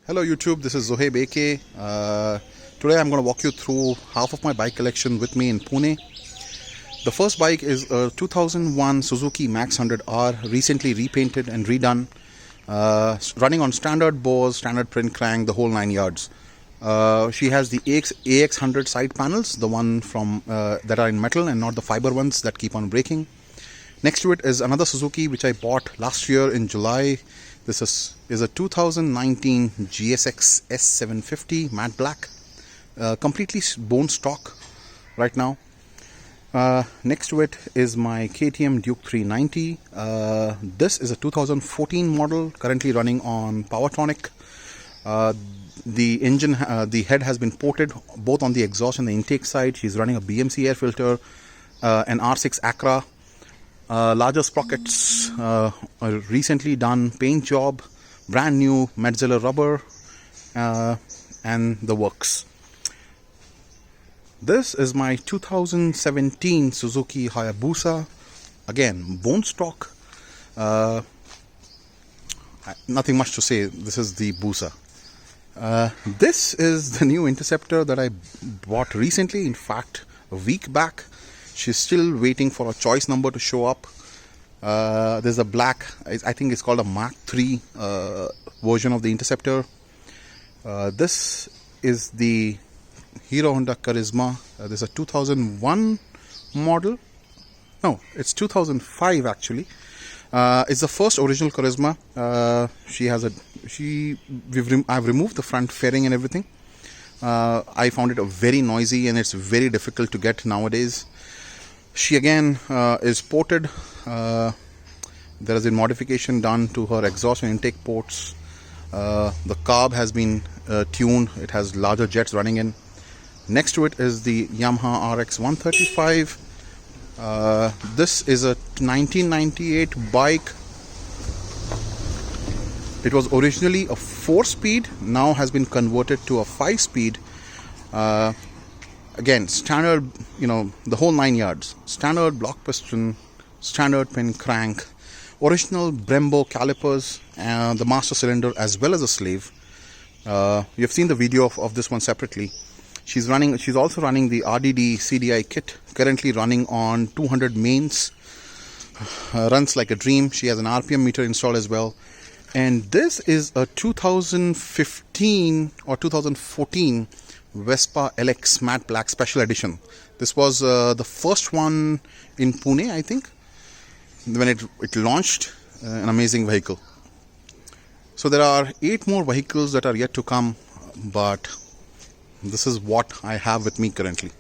Hello YouTube, this is Zohaib AK. Today I'm going to walk you through half of my bike collection with me in Pune. The first bike is a 2001 Suzuki Max 100R, recently repainted and redone, running on standard bores, standard print crank, the whole 9 yards. She has the AX100 side panels, the one from that are in metal and not the fiber ones that keep on breaking. Next to it is another Suzuki which I bought last year in July. This is a 2019 GSX S750 matte black, completely bone stock right now. Next to it is my KTM Duke 390. This is a 2014 model, currently running on Powertronic. The engine, the head has been ported both on the exhaust and the intake side. She's running a BMC air filter, an R6 Acra. Larger sprockets, a recently done paint job, brand new Metzeler rubber, and the works. This is my 2017 Suzuki Hayabusa, again bone stock. Nothing much to say, this is the Busa. This is the new Interceptor that I bought recently, in fact a week back. She's still waiting for a choice number to show up. There's a black, I think it's called a Mark III version of the Interceptor. This is the Hero Honda Charisma. There's a 2001 model. No, it's 2005 actually. It's the first original Charisma. I've removed the front fairing and everything. I found it very noisy and it's very difficult to get nowadays. She again is ported. There has been modification done to her exhaust and intake ports. The carb has been tuned. It has larger jets running in. Next to it is the Yamaha RX 135. This is a 1998 bike. It was originally a 4-speed, now has been converted to a 5-speed. Again, standard, the whole 9 yards. Standard block piston, standard pin crank, original Brembo calipers, and the master cylinder as well as a slave. You've seen the video of this one separately. She's also running the RDD CDI kit, currently running on 200 mains. Runs like a dream. She has an RPM meter installed as well. And this is a 2015 or 2014 Vespa LX matte black special edition. This was the first one in Pune, I think, when it launched. An amazing vehicle. So there are 8 more vehicles that are yet to come, but this is what I have with me currently.